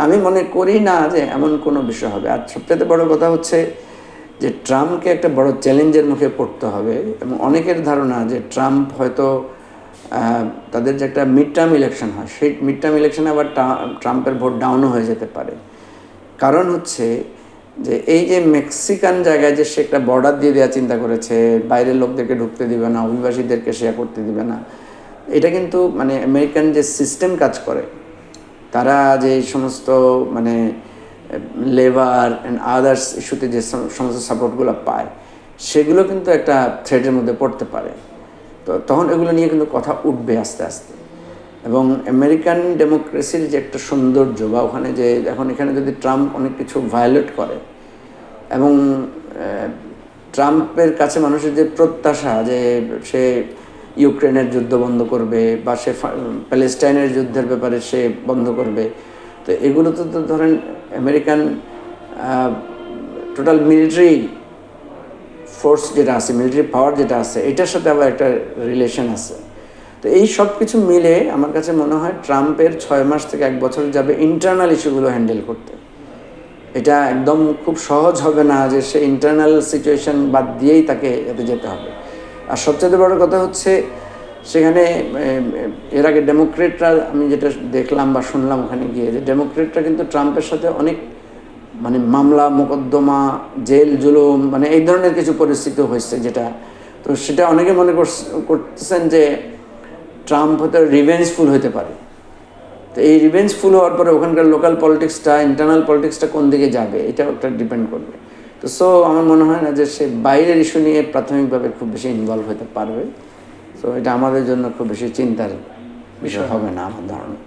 আমি মনে করি না যে এমন কোনো বিষয় হবে। আর সবচেয়ে বড় কথা হচ্ছে যে ট্রাম্পকে একটা বড় চ্যালেঞ্জের মুখে পড়তে হবে, এবং অনেকের ধারণা যে ট্রাম্প হয়তো তাদের যে একটা মিড টার্ম ইলেকশন হয়, সেই মিড টার্ম ইলেকশনে আবার ট্রাম্পের ভোট ডাউনও হয়ে যেতে পারে। কারণ হচ্ছে যে এই যে মেক্সিকান জায়গায় যে সে একটা বর্ডার দিয়ে দেওয়া চিন্তা করেছে, বাইরের লোকদেরকে ঢুকতে দিবে না, অভিবাসীদেরকে শেয়ার করতে দিবে না, এটা কিন্তু মানে আমেরিকান যে সিস্টেম কাজ করে, তারা যে সমস্ত মানে লেবার অ্যান্ড আদার্স ইস্যুতে যে সমস্ত সাপোর্টগুলো পায়, সেগুলো কিন্তু একটা থ্রেটের মধ্যে পড়তে পারে। তো তখন এগুলো নিয়ে কিন্তু কথা উঠবে আস্তে আস্তে। এবং আমেরিকান ডেমোক্রেসির যে একটা সৌন্দর্য, বা ওখানে যে এখন এখানে যদি ট্রাম্প অনেক কিছু ভায়োলেট করে, এবং ট্রাম্পের কাছে মানুষের যে প্রত্যাশা যে সে ইউক্রেনের যুদ্ধ বন্ধ করবে, বা সে প্যালেস্টাইনের যুদ্ধের ব্যাপারে সে বন্ধ করবে, তো এগুলো তো ধরেন আমেরিকান টোটাল মিলিটারি ফোর্স যেটা আছে, মিলিটারি পাওয়ার যেটা আছে, এটার সাথে আবার একটা রিলেশন আছে। তো এই সব কিছু মিলে আমার কাছে মনে হয় ট্রাম্পের 6 মাস থেকে 1 বছর যাবে ইন্টারনাল ইস্যুগুলো হ্যান্ডেল করতে। এটা একদম খুব সহজ হবে না যে সে ইন্টারনাল সিচুয়েশন বাদ দিয়েই তাকে এতে যেতে হবে। আর সবচেয়ে বড় কথা হচ্ছে সেখানে এর আগে ডেমোক্রেটরা, আমি যেটা দেখলাম বা শুনলাম ওখানে গিয়ে, যে ডেমোক্রেটরা কিন্তু ট্রাম্পের সাথে অনেক মানে মামলা মোকদ্দমা, জেল জুলুম, মানে এই ধরনের কিছু পরিস্থিতি হয়েছে, যেটা তো সেটা অনেকে মনে করতেছেন যে ট্রাম্প হয়তো রিভেঞ্জফুল হতে পারে। তো এই রিভেঞ্জফুল হওয়ার পরে ওখানকার লোকাল পলিটিক্সটা, ইন্টারনাল পলিটিক্সটা কোন দিকে যাবে, এটাও একটা ডিপেন্ড করবে। তো আমার মনে হয় না যে সে বাইরের ইস্যু নিয়ে প্রাথমিকভাবে খুব বেশি ইনভলভ হতে পারবে। তো এটা আমাদের জন্য খুব বেশি চিন্তার বিষয় হবে না আমার ধারণা।